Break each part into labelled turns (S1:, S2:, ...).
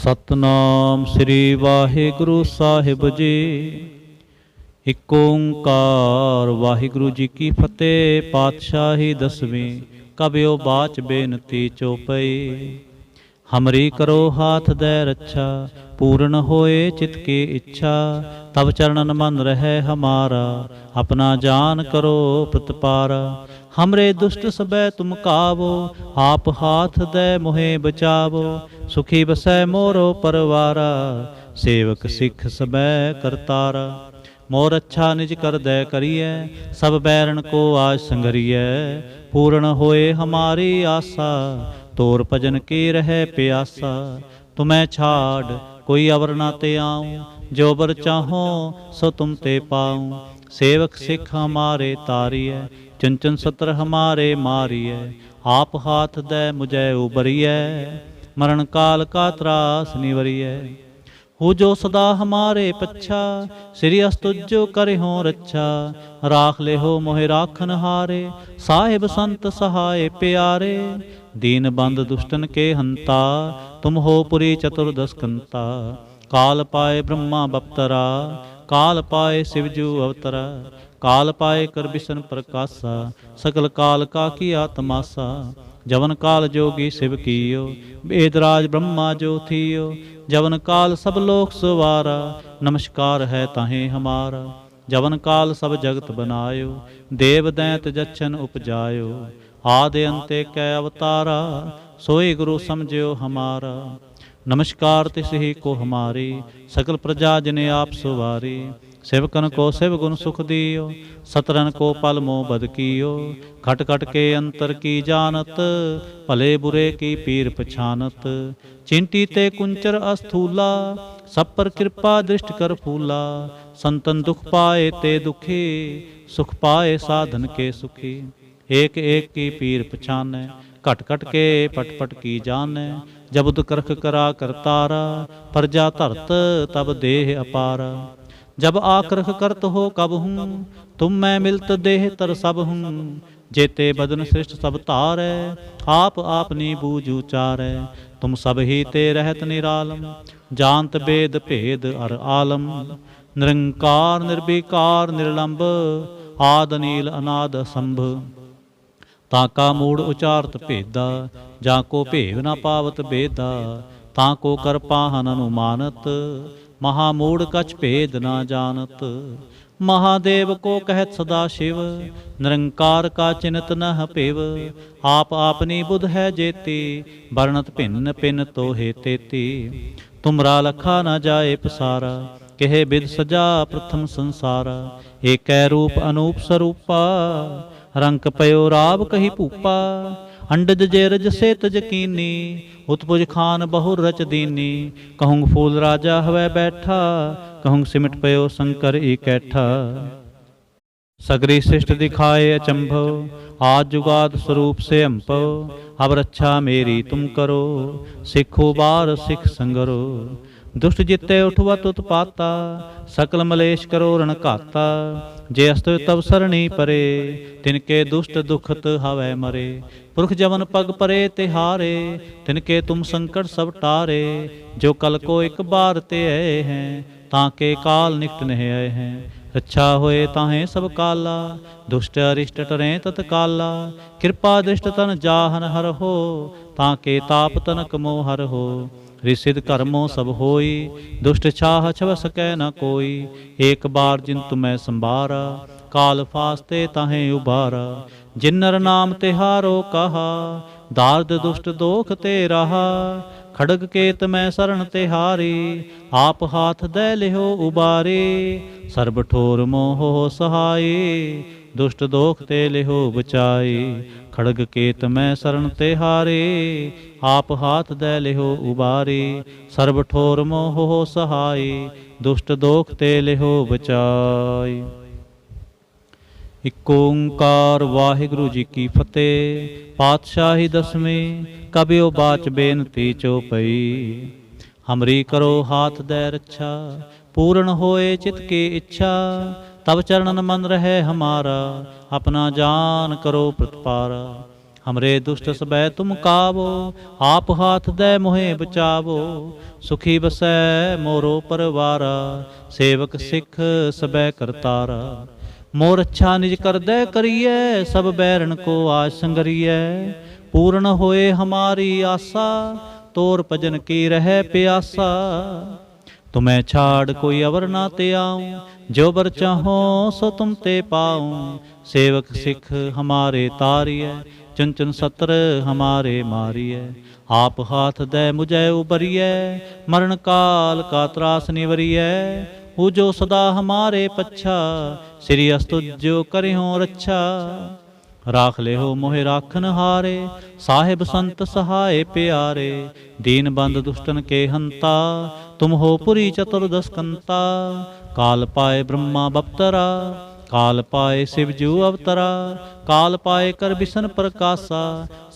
S1: ਸਤਨਾਮ ਸ੍ਰੀ ਵਾਹਿਗੁਰੂ ਸਾਹਿਬ ਜੀ। ਇਕ ਓੰਕਾਰ ਵਾਹਿਗੁਰੂ ਜੀ ਕੀ ਫਤਿਹ। ਪਾਤਸ਼ਾਹੀ ਦਸਵੀਂ ਕਬਿਓ ਬਾਚ ਬੇਨਤੀ ਚੋਪਈ। ਹਮਰੀ ਕਰੋ ਹਾਥ ਦੈ ਰੱਛਾ, पूर्ण होए चित की इच्छा। तब चरणन मन रहे हमारा, अपना जान करो प्रतिपारा। हमरे दुष्ट सबै तुम कावो, आप हाथ दे मोहे बचावो। सुखी बसै मोरो परवारा, सेवक सिख सबै करतारा। मोर अच्छा निज कर दे करिए, सब बैरन को आज संघरिए। पूर्ण होए हमारी आशा, तोर भजन की रहे प्यासा। तुम्हें छाड़ कोई अवर ना ते आऊँ, जो बर चाहो सो तुम ते पाऊँ। सेवक सिख हमारे तारिय, चंचन सत्र हमारे मारिय। आप हाथ दे मुझे उबरिय, मरण काल का त्रास निवरिय। हो जो सदा हमारे पच्छा, श्री अस्तुजो करे हो रच्छा। राख ले हो मोहि राखन हारे, साहिब संत सहाय प्यारे। दीन बंद दुष्टन के हंता, तुम हो पुरी चतुर्दश कंता। काल पाए ब्रह्मा बप्तरा, काल पाए शिवजू अवतरा। काल पाए कर बिसन प्रकाशा, सकल काल का किया तमाशा। जवन काल जोगी शिव कियो, वेदराज ब्रह्मा जो थियो। जवन काल सब लोक सवारा, नमस्कार है ताहें हमारा। जवन काल सब जगत बनायो, देव दैंत जच्छन उपजायो। आदि अंते कै अवतारा, सोई गुरु समझियो हमारा। नमस्कार तिसहि को हमारी, सकल प्रजा जिने आप सुवारी। सेवकन को शिव गुण सुख दियो, सतरन को पल मोह बद कियो। खट खट के अंतर की जानत, भले बुरे की पीर पछानत। चिंटी ते कुंचर अस्थूला, सब पर कृपा दृष्ट कर फूला। संतन दुख पाए ते दुखी, सुख पाए साधन के सुखी। एक एक की पीर पछाने, घट घट के पट पट की जाने। जब उद करख करा करतारा, प्रजा धरत तब देह अपारा। जब आकरख करत हो कब हूँ, तुम मैं मिलत देह तर सब हूँ। जेते बदन श्रेष्ठ सब तारै, आप आपनी बूझ उचारै। तुम सब ही ते रहत निरालम, जानत वेद भेद अर आलम। निरंकार निर्विकार निर्लंब, आद नील अनाद असंभ। ताका मूड़ उचारत भेदा, जाको भेव न पावत बेदा। ताको कर पाहन अनुमानत, महामूढ़ कछ भेद न जानत। महादेव को कहत सदा शिव, निरंकार का चिन्हत न पेव। आप आपनी बुध है जेती, वर्णत भिन्न भिन्न तो हे तेती। तुमरा लखा न जाए पसारा, कहे बिद सजा प्रथम संसारा। एकै रूप अनूप स्वरूपा, रंक पयो राव कही भूपा। अंडज जेरज से तज कीनी, उत्पुज खान बहुर रच दीनी। कहूँ फूल राजा हवै बैठा, कहूँ सिमट पयो शंकर इकैठा। सगरी सृष्ट दिखाए अचंभव, आज जुगाद स्वरूप से अम्पव। अब रक्षा मेरी तुम करो, सिखो बार सिख संगरो। दुष्ट जिते उठवत उत्पाता, सकल मलेश करो रण घाता। जे अस्त तब सरणी परे, तिनके दुष्ट दुखत हवै मरे। पुरख जवन पग परे तिहारे, तिनके तुम संकट सब टारे। जो कल को एक बार ते आए हैं, ताके काल निकट नहीं आए हैं। रक्षा होए ताहें सब काला, दुष्ट अरिष्ट टरें तत्काला। कृपा दृष्ट तन जाहन हर हो, ताके ताप तनक मोह हर हो। रिसिद कर्मों सब होई, दुष्ट छाह छव सकै न कोई। एक बार जिन तुम्हें संभारा, काल फास्ते ताहें उबारा। जिन नर नाम तिहारो कहा, दार्द दुष्ट दोख ते रहा। खड़ग केत मैं शरण तिहारी, आप हाथ दे लिहो उबारी। सर्ब ठोर मोह सहाई, दुष्ट दोख ते लिहो बचाई। खड़ग केत मैं शरण तिहारी, आप हाथ दे लिहो उबारी। सर्ब ठोर मोह सहाई, दुष्ट दोख ते लिहो बचाई। इक ओंकार वाहिगुरु जी की फतेह। पातशाही दसवीं कबियो बाच बेनती चौपई। हमरी करो हाथ दे रक्षा, पूर्ण होए चित की इच्छा। तब चरणन मन रहे हमारा, अपना जान करो प्रतिपारा। हमरे दुष्ट सबै तुम कावो, आप हाथ दे मोहे बचावो। सुखी बसै मोरो परवारा, सेवक सिख सबै करतारा। मोर अच्छा निज कर दे करिए, सब बैरन को आज संगरिए। पूर्ण होए हमारी आशा, तोर भजन की रह प्यासा। तुम्हें छाड़ कोई अवर ना ते आऊं, जो बर चाहो सो तुम ते पाऊं। सेवक सिख हमारे तारिय, चुन चुन सत्र हमारे मारिय। आप हाथ दे मुझे उबरिय, मरण काल का त्रास निवरिय। जो सदा हमारे पच्छा, श्री अस्तुज्यो करिहो रक्षा। राख ले हो मोहे राखन हारे, साहिब संत सहाय प्यारे। दीन बंद दुष्टन के हंता, तुम हो पुरी चतुर्दश कंता। काल पाए ब्रह्मा बप्तरा, काल पाए शिवजू अवतरा। काल पाए कर बिसन प्रकाशा,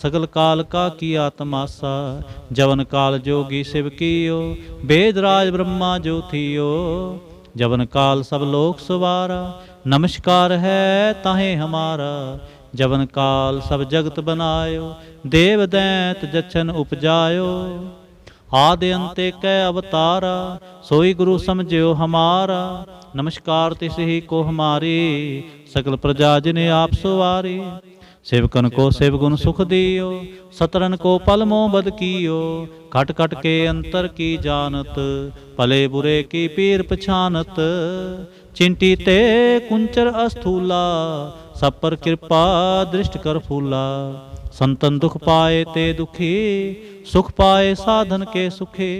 S1: सगल काल का किया तमाशा। जवन काल जोगी शिव कियो, वेद राज ब्रह्मा जो थियो। जवन काल सब लोक सवारा, नमस्कार है ताहे हमारा। जवन काल सब जगत बनायो, देव दैत जछन उपजायो। आदि अंते कै अवतारा, सोई गुरु समझियो हमारा। नमस्कार तिस ही को हमारी, सकल प्रजा जिने आप सवारी। सेवकन को सेव गुण सुख दियो, सतरन को पल मोह बद कियो। खट खट के अंतर की जानत, भले बुरे की पीर पछानत। चिंटी ते कुंचर अस्थूला, सब पर कृपा दृष्ट कर फूला। संतन दुख पाए ते दुखी, सुख पाए साधन के सुखे।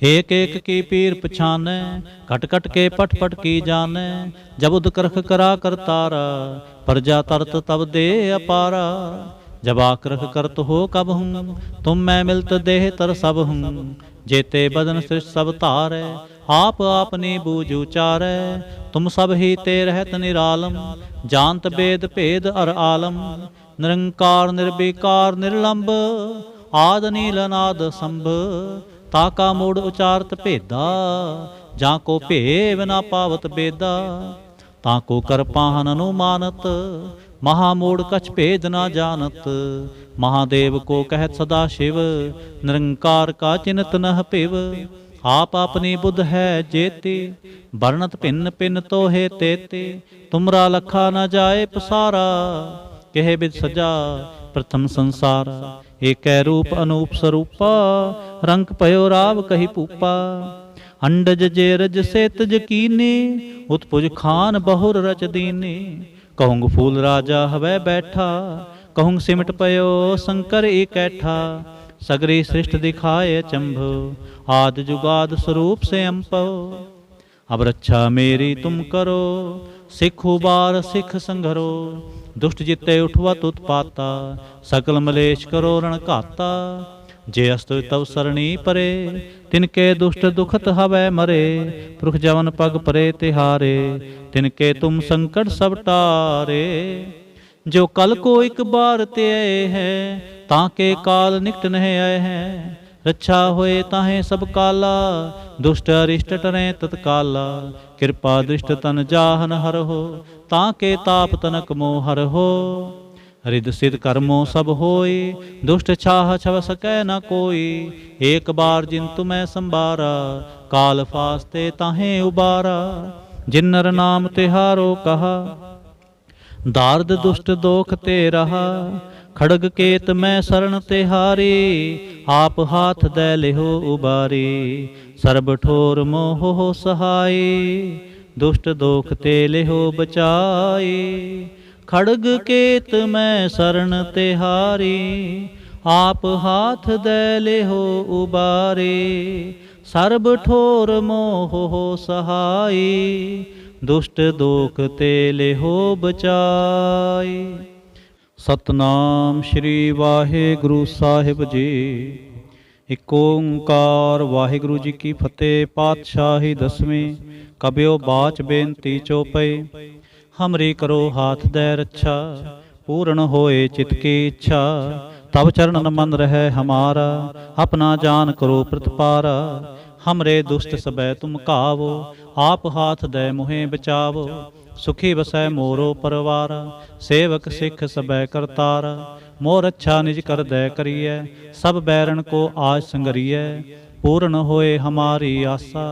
S1: एक एक की पीर पछाने, कट कट के पट पट की जाने। जब उद करख करा करतारा, प्रजा तरत तब दे अपारा। जब आक्रख करत हो कब हूँ, तुम मैं मिलत देह तर सब हूँ। जेते बदन सृष्ट सब तारे, आप आपनी बूझ उचारे। तुम सब ही ते रहत निरालम, जानत वेद भेद अर आलम। निरंकार निर्विकार निर्लंब, आद नील अनाद संभ। ताका मूड उचारत भेदा, जाको भेव ना पावत बेदा। ताको कर पाहन अनुमानत, महामूड कछ भेद ना जानत। महादेव को कहत सदा शिव, निरंकार का चिन्हत नह पिव। आप अपनी बुध है जेते, वर्णत भिन्न भिन्न तो हे तेते। तुमरा लखा न जाए पसारा, कहे बिद सजा प्रथम संसारा। एक रूप अनूप स्वरूपा, रंग पयो राव कही पूपा। अंडज जे रज से तज कीने, उत्पुज खान बहुर रच दीने। कहूँग फूल राजा हवै बैठा, कहूँग सिमट पयो शंकर इकैठा। सगरी सृष्ट दिखाए चंभो, आद जुगाद स्वरूप से अम्पो। अब रक्षा मेरी तुम करो, सिख उबार सिख संघरो। दुष्ट जिते उठवत उत्पाता, सकल मलेश करो रण घाता। जे अस्त तव सरणी परे, तिनके दुष्ट दुखत हवै मरे। पुरख जवन पग परे तिहारे, तिनके तुम संकट सब टारे। जो कल को एक बार ते है, ताके काल निकट नह आए हैं। रक्षा होए ताहे सब काला, दुष्ट अरिष्ट टरे तत्काला। कृपा दृष्ट तन जाहन हर हो, ताके ताप तनक मोह हर हो। हृद सिद्ध कर्मों सब होए, दुष्ट छाह छव सकै न कोई। एक बार जिन तुम्हें संबारा, काल फास्ते ताहे उबारा। जिन नर नाम तिहारो कहा, दार्द दुष्ट दोख ते रहा। खड़ग केत मैं शरण तिहारी, आप हाथ दे लिहो उबारी। सर्ब ठोर मोह हो सहाय, दुष्ट दोख ते लिहो बचाई। खड़ग केत मैं शरण तिहारी, आप हाथ दे लिहो उबारी। सर्ब ठोर मोह हो सहाय, दुष्ट दोख ते लिहो बचाई। सतनाम श्री वाहिगुरु साहिब जी। एक ओंकार वाहिगुरु जी की फतेह। पातशाही दसवीं। कबियो बाच बेनती चौपई। हमरी करो हाथ दे रक्षा, पूर्ण होए चित की इच्छा। तब चरण मन रहे हमारा, अपना जान करो प्रतिपारा। हमरे दुष्ट सबै तुम कावो, आप हाथ दे मुहे बचावो। सुखी बसै मोरो परवारा, सेवक सिख सबै करतारा। मोर अच्छा निज कर दे करिए, सब बैरन को आज संगरिए। पूर्ण होए हमारी आशा,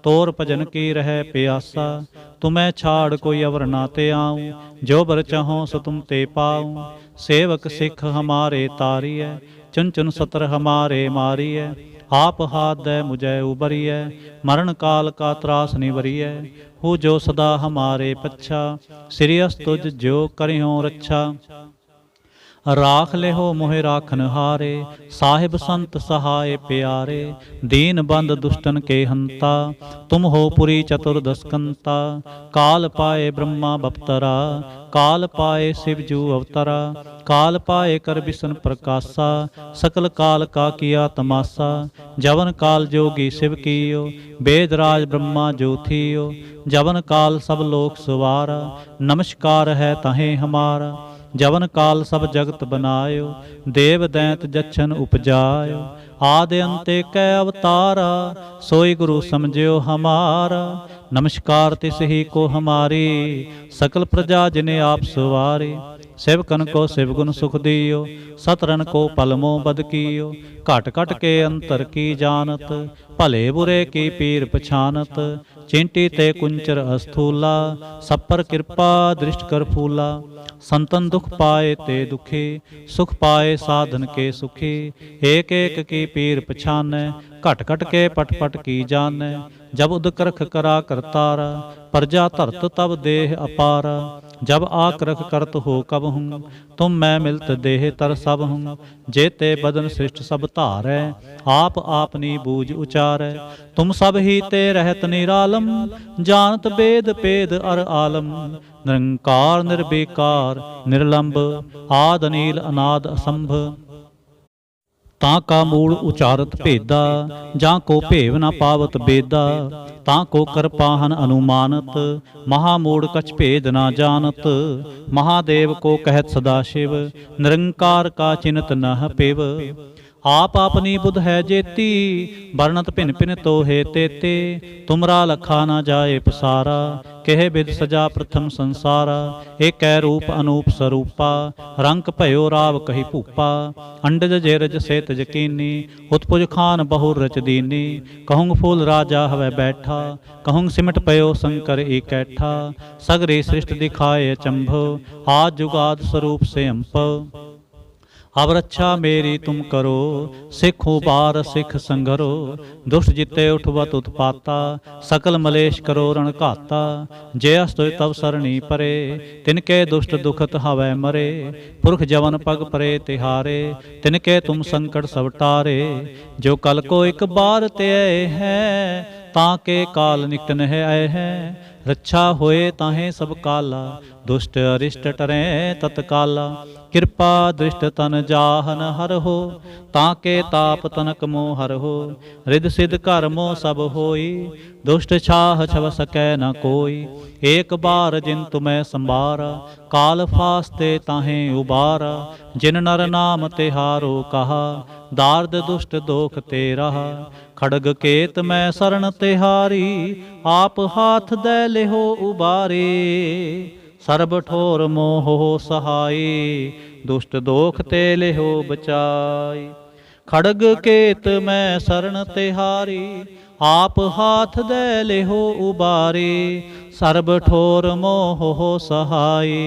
S1: तोर भजन की रह प्यासा। तुम्हें छाड़ कोई अवर ना ते आऊँ, जो बर चाहो सो तुम ते पाऊँ। सेवक सिख हमारे तारिय, चुन चुन सतर हमारे मारिय। आप हाथ दे मुझे उबरिय, मरण काल का त्रास निवरिय। हु जो सदा हमारे पच्छा, श्रीयस तुझ जो करियो रक्षा। राख ले हो मोहे राखन हारे, साहिब संत सहाय प्यारे। दीन बंद दुष्टन के हंता, तुम हो पुरी चतुर्दशकंता। काल पाए ब्रह्मा बप्तरा, काल पाए शिवजू अवतरा। काल पाए कर बिसन प्रकाशा, सकल काल का किया तमाशा। जवन काल जोगी शिव कियो, वेदराज ब्रह्मा जो थियो। जवन काल सब लोक सवारा, नमस्कार है तहें हमारा। जवन काल सब जगत बनायो, देव दैंत जच्छन उपजायो। आदि अंते कै अवतारा, सोई गुरु समझियो हमारा। नमस्कार तिस ही को हमारी, सकल प्रजा जिने आप सवारे। सेवकन को शिवगुण सुख दियो, सतरन को पलमो बद कियो। घट घट के अंतर की जानत, भले बुरे की पीर पछानत। चिंटी ते कुंचर अस्थूला, सब पर कृपा दृष्ट कर फूला। संतन दुख पाए ते दुखी, सुख पाए साधन के सुखी। एक एक की पीर पछानै, घट घट के पट पट की जानै। जब उदकरख करा करतारा, प्रजा धरत तब देह अपारा। जब आकरख करत हो कब हूँ, तुम मैं मिलत देह तर सब हूँ। जेते बदन सृष्ट सब धारै, आप आपनी बूझ उचारै। तुम सब ही ते रहत निरालम, जानत वेद पेद अर आलम। निरंकार निर्विकार निर्लंब, आद अनील अनाद असंभ। तां का मूल उचारत भेदा, जां को भेव न पावत बेदा। तां को करपाहन अनुमानत, महामूढ़ कछ भेद न जानत। महादेव को कहत सदाशिव, निरंकार का चिन्हत नह पिव। आप अपनी बुध है जेती, वर्णत भिन भिन तो हे तेते। तुमरा लखा न जाए पसारा, कह बिद सजा प्रथम संसारा। एक रूप अनूप स्वरूपा, रंक भयो राव कही भूपा। अंडज जेरज सेत यकीनी, उत्पुज खान बहुर रच दीनी। कहूँ फूल राजा हवै बैठा, कहूँ सिमट पयो शंकर इकैठा। सगरी सृष्ट दिखाए चंभो, आज जुगाद स्वरूप से अम्प। अब रक्षा मेरी तुम करो, सिख उबार सिख संघरो। दुष्ट जिते उठवत उत्पाता, सकल मलेश करो रण घाता। जे अस्तुय तब सरणी परे, तिनके दुष्ट दुखत हवै मरे। पुरख जवन पग परे तिहारे, तिनके तुम संकट सब टारे। जो कल को एक बार ते है, ताके काल निकट नह आए हैं। रक्षा होए ताहे सब काला, दुष्ट अरिष्ट टरे तत्काला। कृपा दृष्ट तन जाहन हर हो, ताके ताप तनक मोह हर हो। रिद सिद्ध कर मोह सब होई, दुष्ट छाह छव सकै न कोई। एक बार जिन तुम्हें संभारा, काल फास्ते ताहे उबारा। जिन नर नाम तिहारो कहा, दार्द दुष्ट दोख ते रहा। खड़ग केत मैं शरण तिहारी, आप हाथ दे लेहो उबारे। सर्ब ठोर मोह सहाई, दुष्ट दोख ते लेहो बचाई। खड़ग केत मैं शरण तिहारी, आप हाथ दे लेहो उबारे। सर्ब ठोर मोह सहाई,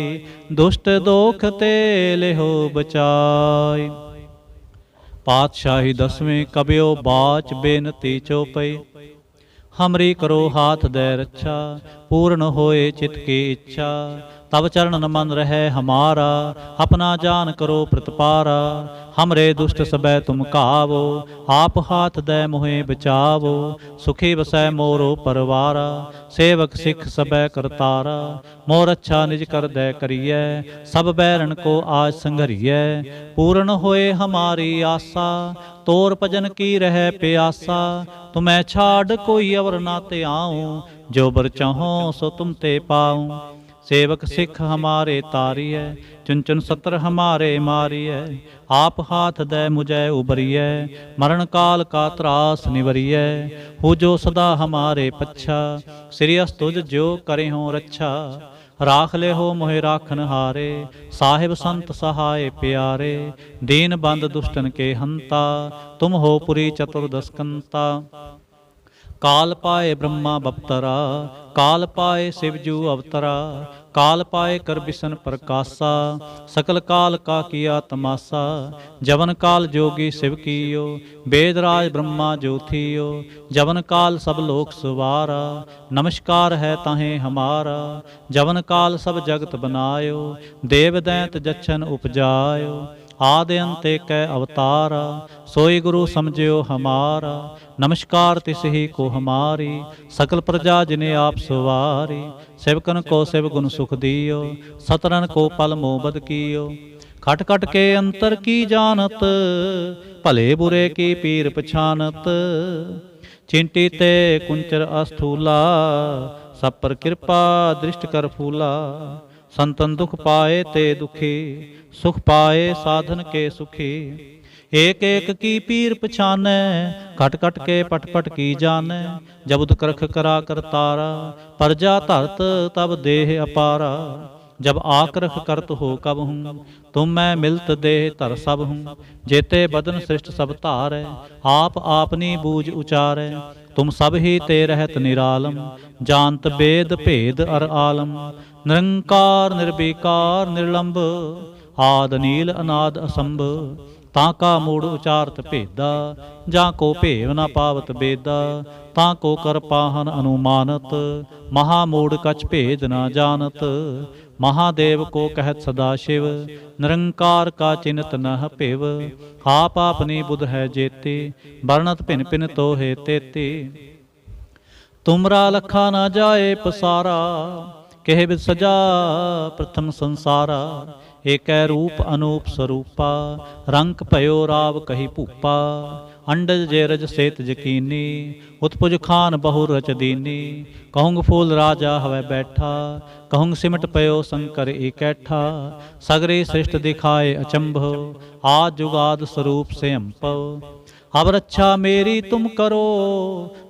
S1: दुष्ट दोख ते लेहो बचाई। पातशाही 10वें कबियो बाच बेनती चौपई। हमरी करो हाथ दे रक्षा, पूर्ण होए चित की इच्छा। तब चरण मन रहे हमारा, अपना जान करो प्रतिपारा। हमरे दुष्ट सबै तुम कावो, आप हाथ दे मोहे बचावो। सुखी बसै मोरो परवारा, सेवक सिख सबै करतारा। मोर अच्छा निज कर दे करिए, सब बैरन को आज संघरिए। पूर्ण होए हमारी आशा, तोर भजन की रह प्यासा। तुम्हें छाड़ कोई अवर ना ते आऊँ, जो बर चाहो सो तुम ते पाऊँ। सेवक सिख हमारे तारिय, चुन चुन सत्र हमारे मारिय। आप हाथ दे मुझे उबरिय, मरण काल का त्रास निवरिय। हो जो सदा हमारे पच्छा, श्री अस्तुज जो करे हो रक्षा। राख ले हो मोहे राखन हारे, साहिब संत सहाय प्यारे। दीन बंद दुष्टन के हंता, तुम हो पुरी चतुर्दशकंता। काल पाए ब्रह्मा बप्तरा, काल पाए शिवजू अवतरा। काल पाए कर बिसन प्रकाशा, सकल काल का किया तमाशा। जवन काल जोगी शिव कीयो, वेदराज ब्रह्मा जो थियो। जवन काल सब लोक सवारा, नमस्कार है ताहें हमारा। जवन काल सब जगत बनायो, देव दैंत जच्छन उपजायो। आदि अंत कै अवतारा, सोई गुरु समझियो हमारा। नमस्कार तिस ही को हमारी, सकल प्रजा जिने आप सवारी। सेवकन को सेव गुण सुख दियो, सतरन को पल मोबद कियो। खट खट के अंतर की जानत, भले बुरे की पीर पछानत। चिंटी ते कुंचर अस्थूला, सब पर कृपा दृष्ट कर फूला। संतन दुख पाए ते दुखी, सुख पाए साधन के सुखी। एक एक की पीर पछाने, खट खट के पट पट की जाने। जब उदकरख करा कर तारा, प्रजा धरत तब देह अपारा। जब आकरख करत हो कब हूँ, तुम मैं मिलत देह धर सब हूँ। जेते बदन सृष्ट सब तारै, आप आपनी बूझ उचारै। तुम सब ही ते रहत निरालम, जानत वेद भेद अर आलम। निरंकार निर्विकार निर्लंब, आद नील अनाद असंभ। ताका मूढ़ उचारत भेदा, जा को भेव न पावत बेदा। ताको कर पाहन अनुमानत, महामूढ़ कछ भेद न जानत। महादेव को कहत सदा शिव, निरंकार का चिन्हत न पिव। आप आपनी बुध है जेते, वर्णत भिन भिन तो है तेते। तुमरा लखा न जाए पसारा, कह बिद सजा प्रथम संसारा। एक रूप अनूप स्वरूपा, रंक भयो राव कही भूपा। अंडज जेरज सेत यकीनी, उत्पुज खान बहु रच दीनी। कहूँग फूल राजा हवै बैठा, कहूँग सिमट पयो शंकर इकैठा। सगरी सृष्ट दिखाए अचंभ, आज जुगाद स्वरूप से अम्पव। अब रक्षा मेरी तुम करो,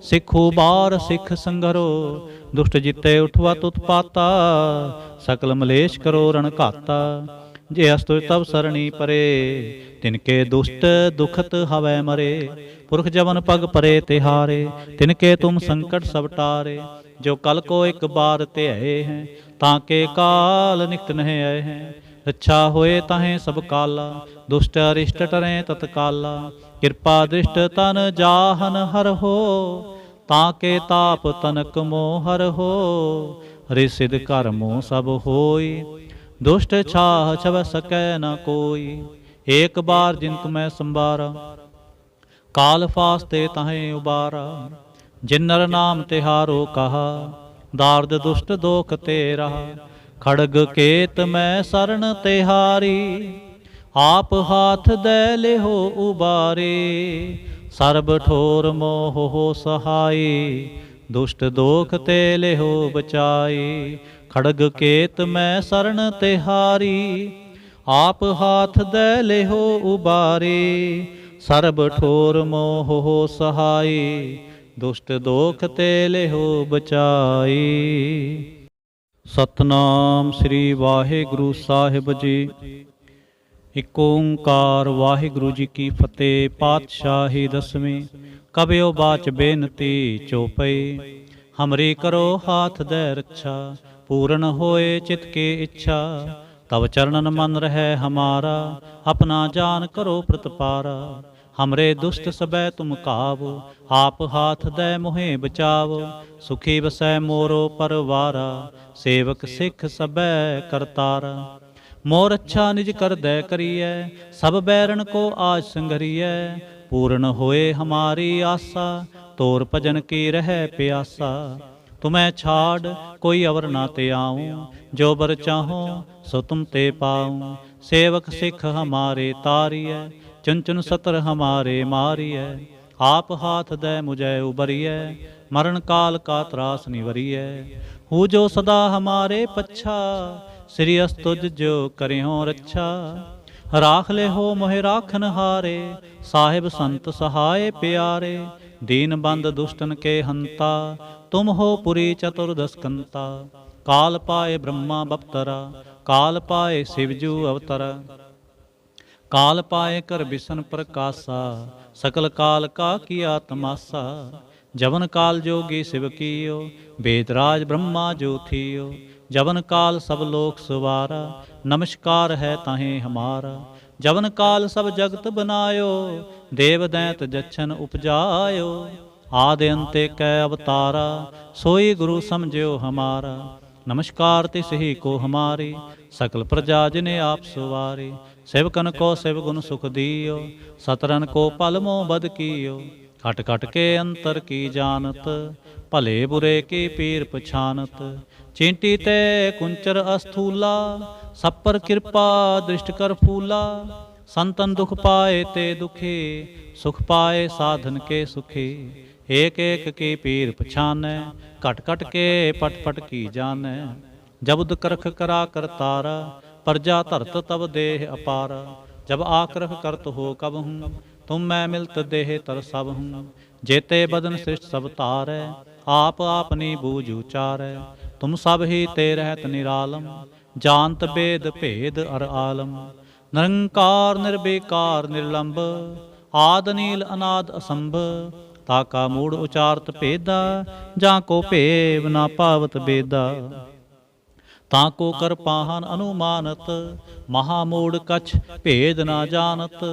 S1: सिखो बार सिख संगरो। दुष्ट जिते उठवत उत्पाता, सकल मलेश करो रण घाता। जे अस्तु तब सरणी परे, तिनके दुष्ट दुखत हवै मरे। पुरख जवन पग परे तिहारे, तिनके तुम संकट सब टारे। जो कल को एक बार ते आए हैं, ताके काल निकट नहीं आए हैं। रक्षा होए ताहें सब काला, दुष्ट अरिष्ट टरें तत्काला। कृपा दृष्ट तन जाहन हर हो, ताके ताप तनक मोहर हो। रिसिद कर्मो सब होई, दुष्ट छाह छव सकै न कोई। एक बार जिन तुम्हें संबारा, काल फास्ते तहें उबारा। जिन नर नाम तिहारो कहा, दार्द दुष्ट दोख ते रहा। खड़ग केत मैं शरण तिहारी, आप हाथ दे ले हो उबारे। सर्ब ठोर मोह हो सहाई, दुष्ट दोख ते ले हो बचाई। खड़ग केत मैं शरण तिहारी, आप हाथ दे ले हो उबारे। सर्ब ठोर मोह हो सहाई, दुष्ट दोख ते ले हो बचाई। सतनाम श्री वाहिगुरु साहिब जी। एक ओंकार वाहिगुरु जी की फतेह। पातशाही दसवीं। कबियो बाच बेनती चौपई। हमरी करो हाथ दे रक्षा, पूर्ण होए चित के इच्छा। तब चरणन मन रहे हमारा, अपना जान करो प्रतिपारा। हमरे दुष्ट सबै तुम कावो, आप हाथ दे मोहे बचावो। सुखी बसै मोरो परवारा, सेवक सिख सबै करतारा। मोर अच्छा निज कर दे करिए, सब बैरन को आज संघरिए। पूर्ण होए हमारी आशा, तोर भजन की रह प्यासा। तुम्हें छाड़ कोई अवर ना ते आऊँ, जो बर चाहो सो तुम ते पाऊँ। सेवक सिख हमारे तारिय, चुन चुन सतर हमारे मारिय। आप हाथ दे मुझे उबरिय, मरण काल का त्रास निवरिय। हूँ जो सदा हमारे पच्छा, श्री अस्तुज जो करियो रच्छा। राख ले हो मोहि राखन हारे, साहिब संत सहाय प्यारे। दीन बंद दुष्टन के हंता, तुम हो पुरी चतुर्दशकंता। काल पाए ब्रह्मा बप्तरा, काल पाए शिवजू अवतरा। काल पाए कर बिसन प्रकाशा, सकल काल का किया तमाशा। जवन काल जोगी शिव कियो, वेदराज ब्रह्मा जो थियो। जवन काल सब लोक सवारा, नमस्कार है ताहे हमारा। जवन काल सब जगत बनायो, देव दैत जच्छन उपजायो। आदि अंते कै अवतारा, सोई गुरु समझो हमारा। नमस्कार तिस ही को हमारी, सकल प्रजा जिने आप सवारी। सेवकन को शिव गुण सुख दियो, सतरन को पल मोह बद कियो। खट खट के अंतर की जानत, भले बुरे की पीर पछानत। चींटी ते कुंचर अस्थूला, सब पर कृपा दृष्ट कर फूला। संतन दुख पाए ते दुखी, सुख पाए साधन के सुखी। एक एक की पीर पछानै, कट कट के पट पट की जानै। जब करख करा कर तारा, प्रजा धरत तब देह अपारा। जब आक्रह करत हो कब हूँ, तुम मैं मिलत देह तर सब हूँ। जेते बदन सृष्ट सब तारै, आप आपनी बूझ उचारै। तुम सब ही ते रहत निरालम, जानत वेद भेद अर आलम। निरंकार निर्विकार निर्लंब, आद नील अनाद असंभ। ताका मूढ़ उचारत भेदा, जाको भेव ना पावत बेदा। ताको कर पाहन अनुमानत, महामूढ़ कछ भेद ना जानत।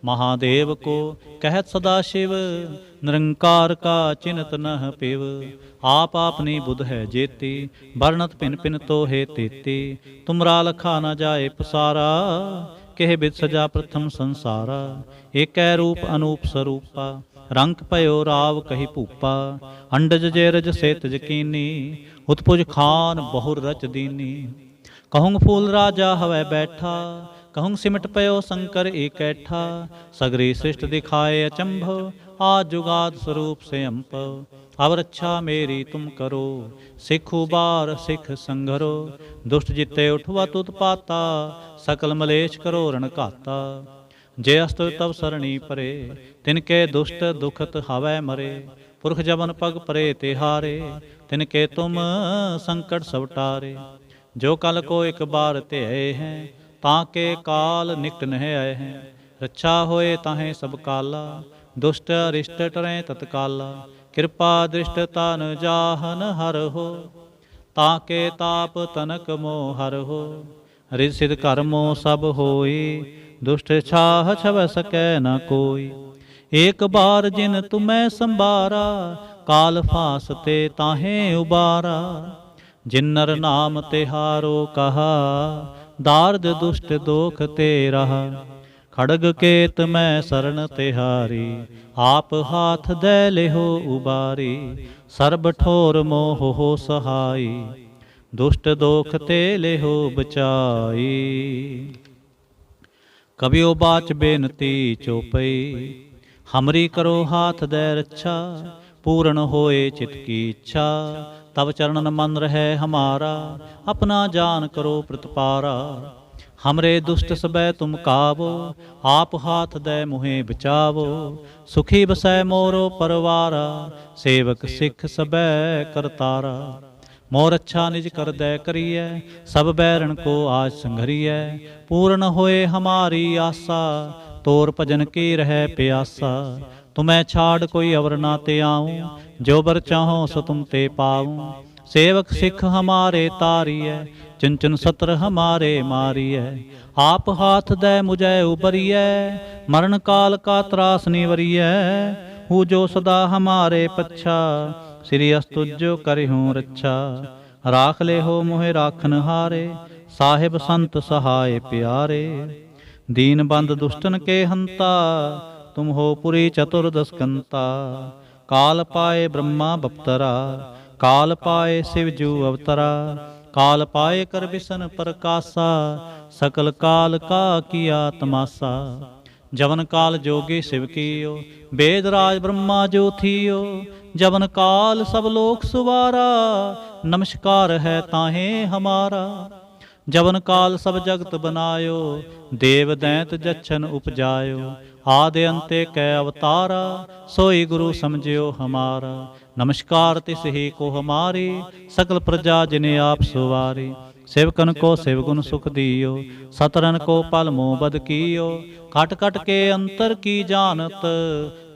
S1: महादेव को कहत सदा शिव, निरंकार का चिन्हत नह पिव। आप आपनी बुध है जेती, वर्णत पिन पिन तो हे तेती। तुमरा लखा न जाए पसारा, केह बिद सजा प्रथम संसारा। एकै रूप अनूप स्वरूपा, रंक पयो राव कही भूपा। अंडज जेरज सेतज कीनी, उत्पुज खान बहुर रच दीनी। कहूँ फूल राजा हवै बैठा, कहूँ सिमट पयो शंकर एकैठा। सगरी सृष्ट दिखाए अचंभव, आज जुगाद स्वरूप से अम्पव। अब रक्षा मेरी तुम करो, सिख उबार सिख संघरो। दुष्ट जिते उठवा तुत पाता, सकल मलेश करो रण घाता। जे अस्त तब सरणी परे, तिनके दुष्ट दुखत हवै मरे। पुरख जबन पग परे तिहारे, तिनके तुम संकट सब टारे। जो कल को एक बार ध्याए हैं, ताके काल निकट नह आए हैं। रक्षा होए ताहें सब काला, दुष्ट अरिष्ट टरें तत्काला। कृपा दृष्ट तन जाहन हर हो, ताके ताप तनक मोह हर हो। रिद सिद्ध कर्मो सब होई, दुष्ट छाह छव सकै न कोई। एक बार जिन तुम्हें संबारा, काल फासते ताहें उबारा। जिन नर नाम तिहारो कहा, दार्द दुष्ट दोख ते रहा। खड़ग केत मैं शरण तिहारी, आप हाथ दे लेहो उबारी। सर्ब ठोर मोह हो सहाई, दुष्ट दोख ते लेहो बचाई। कबियो बाच बेनती चौपई, हमरी करो हाथ दे रक्षा। पूर्ण होए चित की इच्छा, तब चरणन मन रहे हमारा। अपना जान करो प्रतिपारा, हमरे दुष्ट सबै तुम कावो। आप हाथ दे मुहे बचावो, सुखी बसै मोरो परवारा। सेवक सिख सबै करतारा, मोर अच्छा निज कर दे करिए। सब बैरन को आज संघरिए, पूर्ण होए हमारी आशा। तोर भजन की रह प्यासा, तुम्हें छाड़ कोई अवर ना ते आऊँ। जो बर चाहो सो तुम ते पाऊँ। सेवक सिख हमारे तारिय, चुन सत्र हमारे मारिय। आप हाथ दे मुझे उबरिय, मरण काल का त्रास निवरिय। हूँ जो सदा हमारे पच्छा, श्री अस्तुजो करिहूँ रक्षा। राख ले हो मोहे राखन हारे, साहिब संत सहाय प्यारे। दीन बंद दुष्टन के हंता, तुम हो पुरी चतुर्दशकंता। काल पाए ब्रह्मा बप्तरा, काल पाए शिवजू अवतरा। काल पाए कर बिसन प्रकाशा, सकल काल का किया तमाशा। जवन काल जोगी शिव कियो, वेदराज ब्रह्मा जो थियो। जवन काल सब लोक सुवारा, नमस्कार है ताहे हमारा। जवन काल सब जगत बनायो, देव दैंत जच्छन उपजायो। आदि अंते कै अवतारा, सोई गुरु समझियो हमारा। नमस्कार तिस ही को हमारी, सकल प्रजा जिने आप सुवारी। सेवकन को सेवगुण सुख दियो, सतरन को पल मोह बद कियो। खट खट के अंतर की जानत,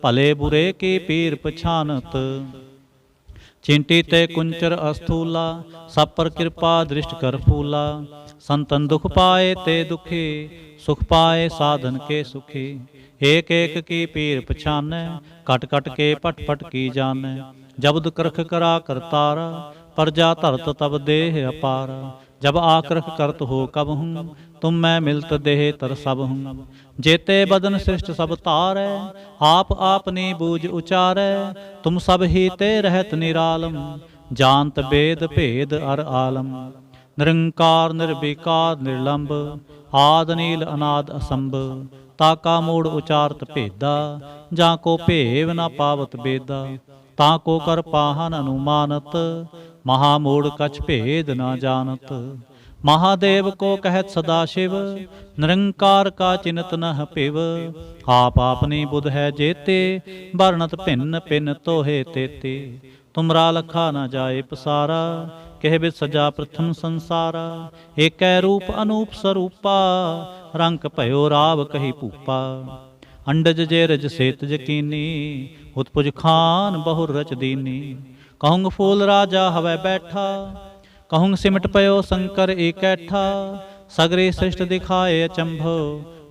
S1: भले बुरे की पीर पछानत। चिंटी ते कुंचर अस्थूला, सब पर कृपा दृष्ट कर फूला। संतन दुख पाए ते दुखी, सुख पाए साधन के सुखी। एक एक की पीर पछानै, कट कट के पट पट की जानै। जब दुक्रख करा करतारा, प्रजा धरत तब देह अपारा। जब आक्रख करत हो कब हूँ, तुम मैं मिलत देह तर सब हूँ। जेते बदन सृष्ट सब तारै, आप आपनी बूझ उचारै। तुम सब ही ते रहत निरालम, जानत वेद भेद अर आलम। निरंकार निर्विकार निर्लंब, आद नील अनाद असंभ। ताका मूड़ उचारत भेदा, जाको भेव न पावत बेदा। ताको कर पाहन अनुमानत, महामूढ़ कछ भेद न जानत। महादेव को कहत सदाशिव, निरंकार का चिन्हत नह पिव। आप आपनी बुध है जेते, वर्णत भिन्न भिन्न तोहे तेते। तुमरा लखा न जाए पसारा, कह बिद सजा प्रथम संसारा। एकै रूप अनूप स्वरूपा, रंग भयो राव कही भूपा। अंडज जेरज सेत यकीनी, उत्पुज खान बहुर रच दीनी। कहूँग फूल राजा हवै बैठा, कहूँग सिमट पयो शंकर एकैठा। सगरी सृष्ट दिखाए अचंभो,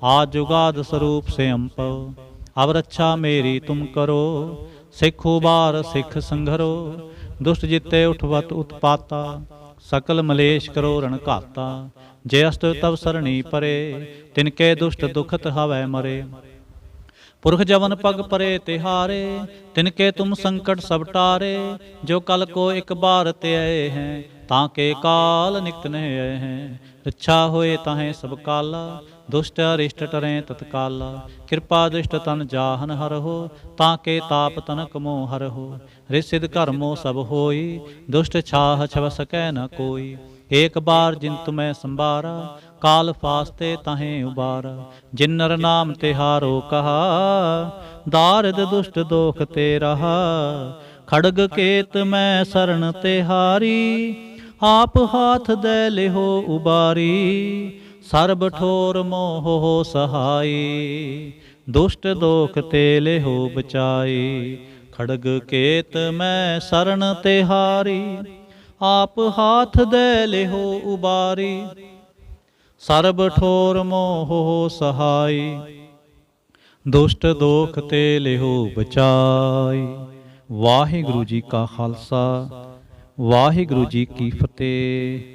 S1: आज जुगाद स्वरूप से अम्पो। अब रक्षा मेरी तुम करो, सिख उबार सिख संघरो। दुष्ट जिते उठवत उत्पाता, सकल मलेश करो रण घाता। जे अस्त तब सरणी परे, तिनके दुष्ट दुखत हवै मरे। पुरख जवन पग परे तिहारे, तिनके तुम संकट सब टारे। जो कल को एक बार ते आए हैं, ताके काल निकट नहीं आए हैं। रक्षा होए ताहें सब काला, दुष्ट अरिष्ट टरें तत्काला। कृपा दृष्ट तन जाहन हर हो, ताके ताप तनक मोह हर हो। रिसिद कर्मो सब होई, दुष्ट छाह छव सकै न कोई। एक बार जिन तुम्हें संबारा, काल फास्ते ताहें उबारा। जिन नर नाम तिहारो कहा, दारिद दुष्ट दोख ते रहा। खड़ग केत मैं शरण तिहारी, आप हाथ दे लिहो उबारी। सर्ब ठोर मोह हो सहाई, दुष्ट दोख ते लिहो बचाई। खड़ग केत मैं शरण तिहारी, आप हाथ दे लिहो उबारी। सर्ब ठोर मोह हो सहाई, दुष्ट दोख ते लिहो बचाई। वाहिगुरु जी का खालसा, वाहिगुरु जी की फतेह।